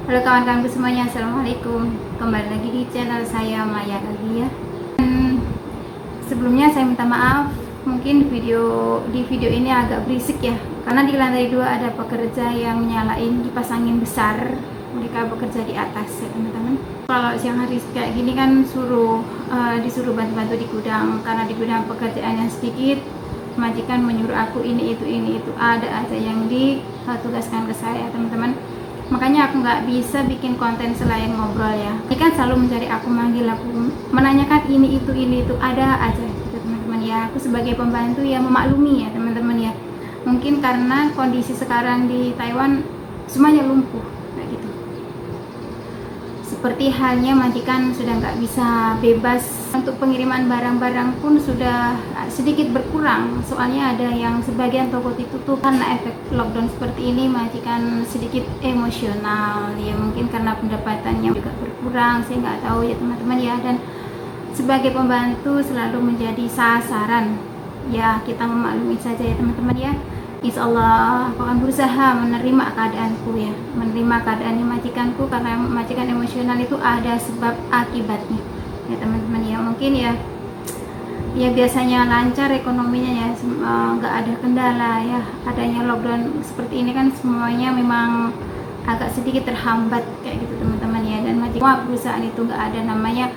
Halo kawan-kawanku semuanya, assalamualaikum. Kembali lagi di channel saya Maya lagi ya. Sebelumnya saya minta maaf, mungkin di video ini agak berisik ya, karena di lantai 2 ada pekerja yang nyalain kipas angin besar. Mereka bekerja di atas ya teman-teman. Kalau siang hari kayak gini kan disuruh bantu-bantu di gudang, karena di gudang pekerjaannya sedikit. Majikan menyuruh aku ini itu, ada aja yang ditugaskan ke saya teman-teman. Makanya aku nggak bisa bikin konten selain ngobrol ya. Ini kan selalu mencari aku, manggil aku, menanyakan ini itu, ada aja gitu teman-teman ya. Aku sebagai pembantu ya memaklumi ya teman-teman ya. Mungkin karena kondisi sekarang di Taiwan semuanya lumpuh kayak gitu. Seperti halnya majikan sudah nggak bisa bebas, untuk pengiriman barang-barang pun sudah sedikit berkurang. Soalnya ada yang sebagian toko ditutup karena efek lockdown seperti ini. Majikan sedikit emosional ya, mungkin karena pendapatannya juga berkurang, saya nggak tahu ya teman-teman ya. Dan sebagai pembantu selalu menjadi sasaran ya, kita memaklumi saja ya teman-teman ya. Insya Allah aku akan berusaha menerima keadaanku ya, menerima keadaannya majikanku, karena majikan emosional itu ada sebab akibatnya ya teman-teman ya. Mungkin ya biasanya lancar ekonominya ya, nggak ada kendala ya. Adanya lockdown seperti ini kan semuanya memang agak sedikit terhambat kayak gitu teman-teman ya. Dan semua perusahaan itu nggak ada namanya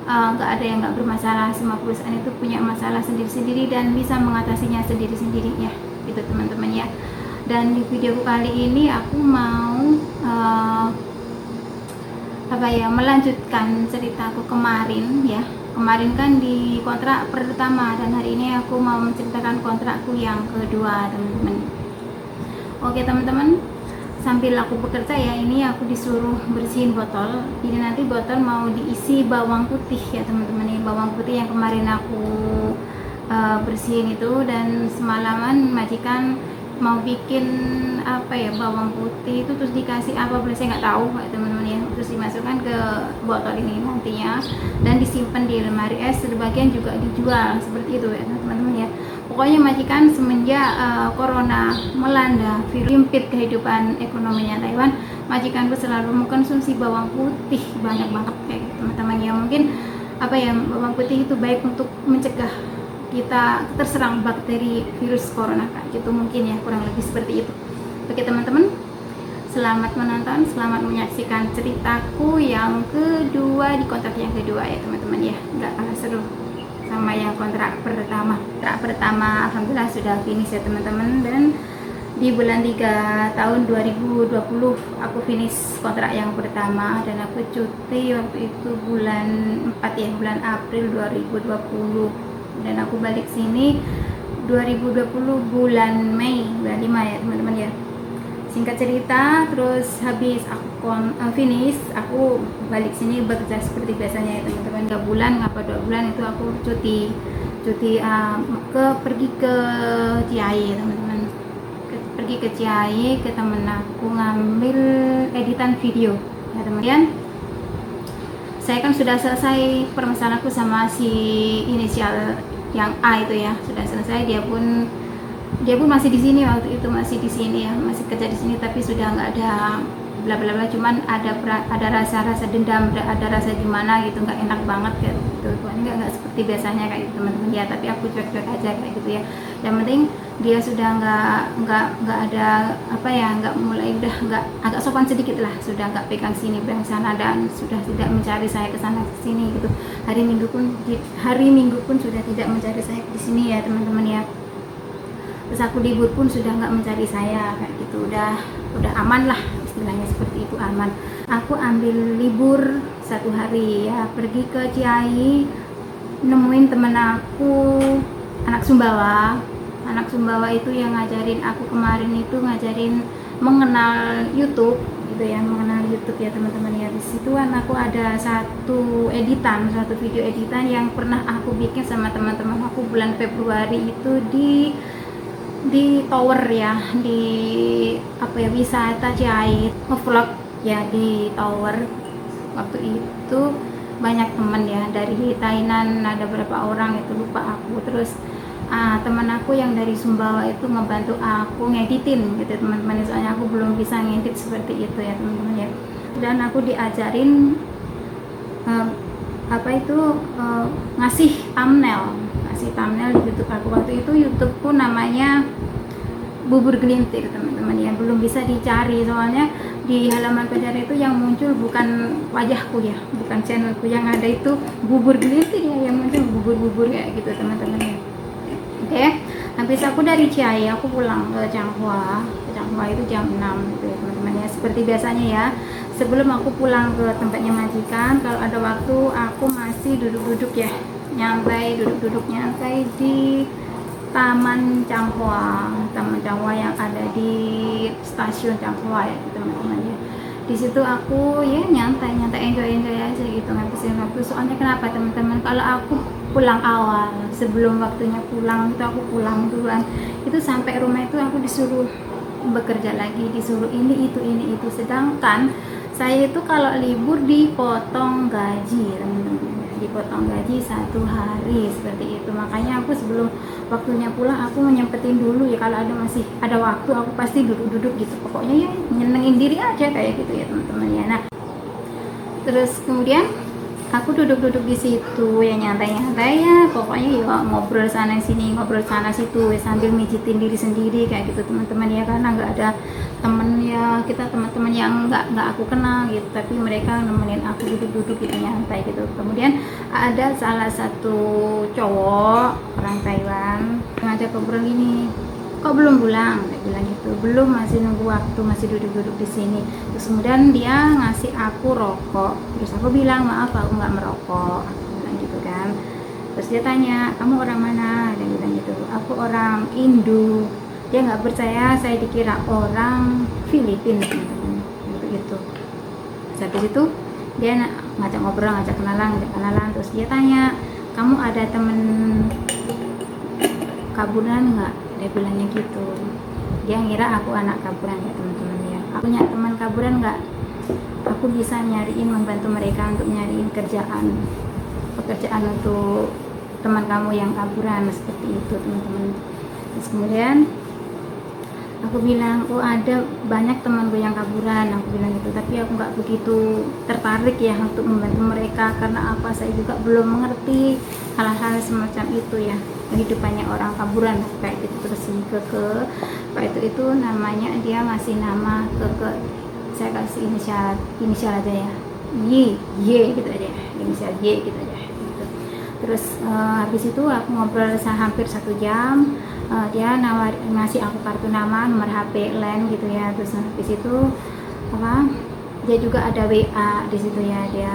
nggak ada yang nggak bermasalah. Semua perusahaan itu punya masalah sendiri-sendiri dan bisa mengatasinya sendiri-sendiri ya gitu teman-teman ya. Dan di video kali ini aku mau melanjutkan ceritaku kemarin ya. Kemarin kan di kontrak pertama, dan hari ini aku mau menceritakan kontrakku yang kedua teman-teman. Oke teman-teman, sambil aku bekerja ya, ini aku disuruh bersihin botol. Jadi nanti botol mau diisi bawang putih ya teman-teman. Ini bawang putih yang kemarin aku bersihin itu, dan semalaman majikan mau bikin bawang putih itu terus dikasih apa boleh saya nggak tahu teman-teman ya. Terus dimasukkan ke botol ini nantinya dan disimpan di lemari es. Sebagian juga dijual seperti itu ya teman-teman ya. Pokoknya majikan semenjak corona melanda, virus himpit kehidupan ekonominya Taiwan, majikanku selalu mengkonsumsi bawang putih banyak banget kayak gitu teman-teman ya. Mungkin bawang putih itu baik untuk mencegah kita terserang bakteri virus corona kayak gitu mungkin ya, kurang lebih seperti itu. Oke teman-teman, selamat menonton, selamat menyaksikan ceritaku yang kedua di kontrak yang kedua ya teman-teman ya. Nggak kalah seru sama yang kontrak pertama. Kontrak pertama alhamdulillah sudah finish ya teman-teman, dan di bulan 3 tahun 2020 aku finish kontrak yang pertama, dan aku cuti waktu itu bulan 4 ya, bulan April 2020. Dan aku balik sini 2020 bulan Mei, bulan 5 ya teman-teman ya. Singkat cerita, terus habis aku finish, aku balik sini bekerja seperti biasanya ya teman-teman. 3 bulan apa 2 bulan itu aku cuti pergi ke Ciayi teman-teman. Pergi ke Ciayi ke temen aku ngambil editan video ya teman-teman. Saya kan sudah selesai permasalahanku sama si inisial yang A itu ya, sudah selesai. Dia pun masih di sini waktu itu, masih di sini ya, masih kerja di sini, tapi sudah nggak ada bla bla bla, cuman ada rasa dendam, ada rasa gimana gitu, nggak enak banget kayak gitu. Nggak seperti biasanya kayak gitu teman-teman ya, tapi aku cuek-cuek aja kayak gitu ya. Yang penting dia sudah nggak ada nggak mulai, udah nggak, agak sopan sedikit lah, sudah nggak pegang sini pegang sana, dan sudah tidak mencari saya ke sana ke sini gitu. Hari Minggu pun sudah tidak mencari saya di sini ya teman-teman ya. Terus aku libur pun sudah nggak mencari saya kayak gitu, udah aman lah istilahnya, seperti itu, aman. Aku ambil libur 1 hari ya, pergi ke Ciayi, nemuin temen aku anak Sumbawa itu yang ngajarin aku kemarin itu, ngajarin mengenal YouTube gitu ya, mengenal YouTube ya teman-teman ya. Di situ kan aku ada satu video editan yang pernah aku bikin sama teman-teman aku bulan Februari itu di tower ya, di wisata Ciayi, ngevlog ya di tower. Waktu itu banyak teman ya dari Thailand, ada berapa orang itu lupa aku. Terus teman aku yang dari Sumbawa itu ngebantu aku ngeditin gitu teman-teman, soalnya aku belum bisa ngedit seperti itu ya teman-teman ya. dan aku diajarin ngasih thumbnail di YouTube aku. Waktu itu YouTubeku namanya Bubur Gelintir teman-teman ya, belum bisa dicari soalnya di halaman pencarian itu yang muncul bukan wajahku ya, bukan channelku, yang ada itu Bubur Gelintir ya, yang muncul bubur-bubur kayak gitu teman-teman ya. Oke, habis aku dari Ciayi aku pulang ke Changhua itu jam 6 gitu ya teman-teman ya. Seperti biasanya ya, sebelum aku pulang ke tempatnya majikan, kalau ada waktu aku masih duduk-duduk ya, duduk-duduk nyantai di Taman Changhua yang ada di stasiun Changhua ya teman-teman ya. Di situ aku ya nyantai enjoy aja gitu, ngabisin waktu. Soalnya kenapa teman-teman, kalau aku pulang awal sebelum waktunya pulang itu, aku pulang duluan itu, sampai rumah itu aku disuruh bekerja lagi, disuruh ini itu. Sedangkan saya itu kalau libur dipotong gaji teman-teman, dipotong gaji 1 hari seperti itu. Makanya aku sebelum waktunya pulang aku menyempetin dulu ya, kalau masih ada waktu aku pasti duduk-duduk gitu, pokoknya ya nyenengin diri aja kayak gitu ya teman-teman ya. Nah terus kemudian aku duduk-duduk di situ ya, nyantai ya, pokoknya ya ngobrol sana sini, ngobrol sana situ ya, sambil mijitin diri sendiri kayak gitu teman-teman ya, karena nggak ada temen ya, kita teman-teman yang nggak aku kenal gitu, tapi mereka nemenin aku duduk-duduk gitu nyantai gitu. Kemudian ada salah satu cowok orang Taiwan ngajak ngobrol gini, kok belum pulang? Dia bilang gitu, belum, masih nunggu waktu, masih duduk-duduk di sini. Terus kemudian dia ngasih aku rokok, terus aku bilang maaf aku nggak merokok, aku bilang gitu kan. Terus dia tanya, kamu orang mana? Dia bilang gitu, aku orang Indo. Dia nggak percaya, saya dikira orang Filipina gitu. Habis itu dia ngajak ngobrol, ngajak kenalan, terus dia tanya, kamu ada temen kaburan nggak? Dia bilangnya gitu. Dia ngira aku anak kaburan ya teman-teman ya. Aku punya teman kaburan nggak? Aku bisa membantu mereka untuk nyariin pekerjaan untuk teman kamu yang kaburan, seperti itu teman-teman. Terus kemudian aku bilang, oh ada banyak temanku yang kaburan, aku bilang gitu, tapi aku nggak begitu tertarik ya untuk membantu mereka, karena apa, saya juga belum mengerti hal-hal semacam itu ya, kehidupannya orang kaburan kayak gitu. Terus si Keke, Pak itu namanya, dia ngasih nama Keke, saya kasih inisial aja ya, Y gitu aja, inisial Y gitu aja gitu. Terus habis itu aku ngobrol hampir 1 jam. Dia ngasih aku kartu nama, nomor HP, LAN gitu ya. Terus habis itu dia juga ada WA di situ ya. Dia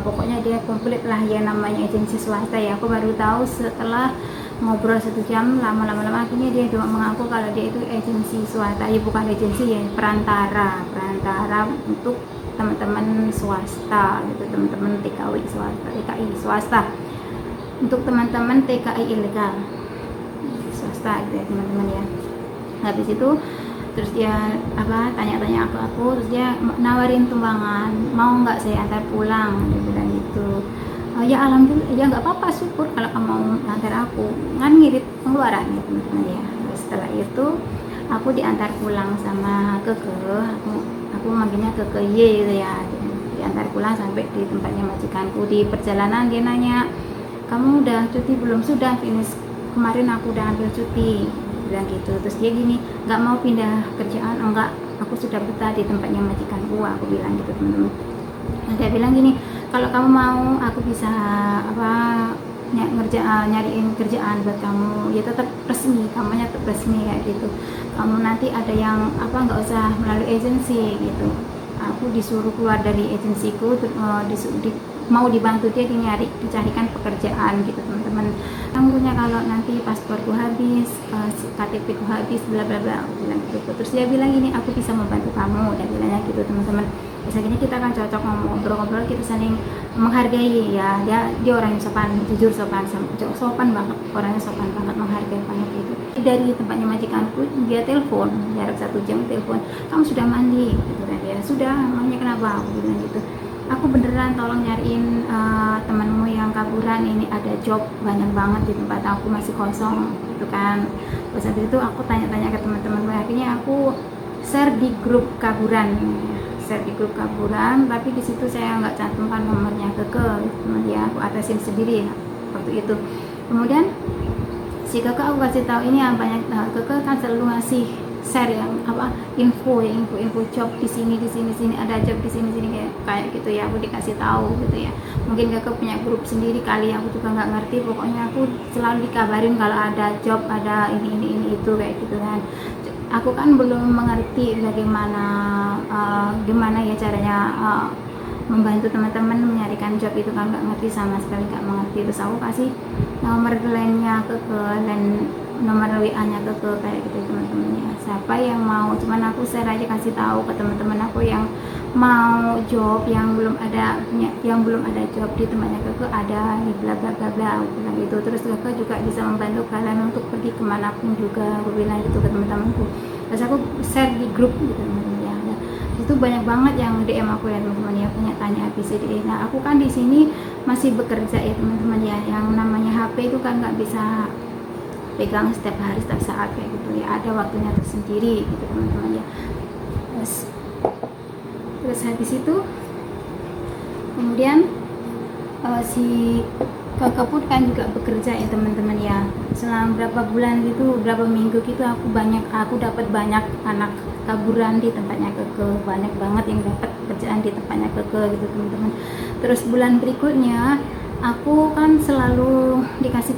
pokoknya dia komplit lah ya, namanya agensi swasta ya. Aku baru tahu setelah ngobrol 1 jam, lama-lama akhirnya dia juga mengaku kalau dia itu agensi swasta ya, bukan agensi ya, perantara untuk teman-teman swasta gitu, teman-teman TKI swasta, untuk teman-teman TKI ilegal swasta gitu ya teman-teman ya. Habis itu terus dia tanya-tanya aku, terus dia nawarin tumbangan, mau nggak saya antar pulang, dia bilang gitu. Ya alhamdulillah, ya nggak apa-apa, syukur kalau kamu mau antar aku, kan ngirit pengeluaran ya teman-teman ya. Terus setelah itu aku diantar pulang sama Keke, aku manggilnya Keke Y gitu ya, diantar pulang sampai di tempatnya majikanku. Di perjalanan dia nanya, kamu udah cuti belum? Sudah, finish, kemarin aku udah ambil cuti, bilang gitu. Terus dia gini, nggak mau pindah kerjaan? Enggak, aku sudah betah di tempatnya majikanku, aku bilang gitu teman-teman. Nah, dia bilang gini, kalau kamu mau aku bisa nyariin kerjaan buat kamu ya, tetap resmi, kamunya tetap resmi kayak gitu. Kamu nanti ada yang nggak usah melalui agensi gitu. Aku disuruh keluar dari agensiku, mau dibantu dia dicarikan pekerjaan gitu teman-teman. Tangguhnya kalau nanti pasporku habis, KTP ku habis, bla bla bla, aku bilang gitu. Terus dia bilang gini, aku bisa membantu kamu, dia bilangnya gitu teman-teman. Biasanya kita kan cocok ngobrol-ngobrol, kita saling menghargai ya. Dia orang yang sopan, jujur sopan banget, orangnya sopan banget, menghargai banget gitu. Dari tempatnya majikanku dia telepon, jarak 1 jam telepon, kamu sudah mandi gitu kan. Ya sudah, emangnya kenapa, aku bilang gitu. Aku beneran tolong nyariin temanmu yang kaburan, ini ada job banyak banget di tempat aku, masih kosong gitu kan. Terus habis itu aku tanya-tanya ke teman-teman, akhirnya aku share di grup kaburan share di grup kaburan, tapi di situ saya nggak cantumkan nomornya Keke, teman ya, aku atasin sendiri ya, waktu itu. Kemudian si Keke aku kasih tahu ini yang banyak, Keke kan selalu ngasih share yang info job di sini ada job di sini kayak gitu ya, aku dikasih tahu gitu ya. Mungkin Keke punya grup sendiri kali, aku juga nggak ngerti, pokoknya aku selalu dikabarin kalau ada job, ada ini itu kayak gitu kan. Aku kan belum mengerti bagaimana gimana ya caranya membantu teman-teman mencarikan job itu kan, nggak ngerti sama sekali, nggak mengerti. Terus aku kasih nomor lainnya ke nomor WA-nya ke kayak gitu teman-teman ya, siapa yang mau, cuman aku share aja, kasih tahu ke teman-teman aku yang mau job, yang belum ada job di tempatnya Keke ada nih, bla bla bla bla, aku bilang gitu. Terus Keke juga bisa membantu kalian untuk pergi kemanapun juga, aku bilang gitu ke teman-temanku. Terus aku share di grup gitu teman-teman ya. Itu banyak banget yang DM aku ya teman-teman ya, punya tanya ABCD. Nah aku kan di sini masih bekerja ya teman-teman ya, yang namanya HP itu kan nggak bisa pegang setiap hari setiap saat kayak gitu ya, ada waktunya tersendiri gitu teman-teman ya. Terus habis itu kemudian si Kakak pun kan juga bekerja ya teman-teman ya, selama berapa bulan gitu, berapa minggu gitu, aku dapat banyak anak kaburan di tempatnya Keke, banyak banget yang dapat kerjaan di tempatnya Keke gitu teman-teman. Terus bulan berikutnya aku kan selalu dikasih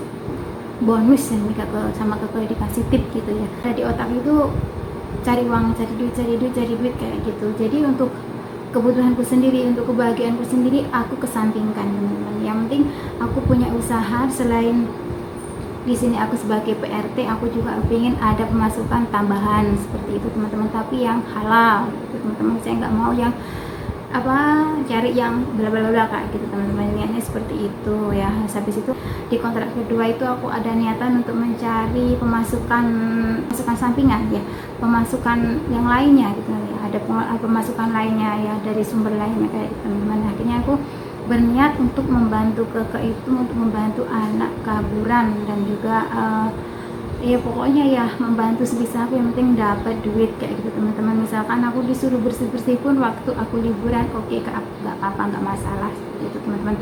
bonus ya nih sama Keke, dikasih tip gitu ya. Ada di otak itu cari uang, cari duit kayak gitu. Jadi untuk kebutuhanku sendiri, untuk kebahagiaanku sendiri, aku kesampingkan teman-teman. Yang penting aku punya usaha, selain di sini aku sebagai PRT, aku juga ingin ada pemasukan tambahan seperti itu teman-teman, tapi yang halal gitu, teman-teman. Saya nggak mau yang cari yang bla bla bla kayak gitu teman-teman, niatnya seperti itu ya. Habis itu di kontrak kedua itu aku ada niatan untuk mencari pemasukan sampingan ya, pemasukan yang lainnya gitu ya, ada pemasukan lainnya ya dari sumber lainnya kayak gitu teman-teman. Akhirnya aku berniat untuk membantu Keke itu, untuk membantu anak kaburan dan juga ya pokoknya ya membantu sebisa aku, yang penting dapat duit kayak gitu teman-teman. Misalkan aku disuruh bersih-bersih pun waktu aku liburan, oke, nggak apa-apa, nggak masalah seperti itu teman-teman.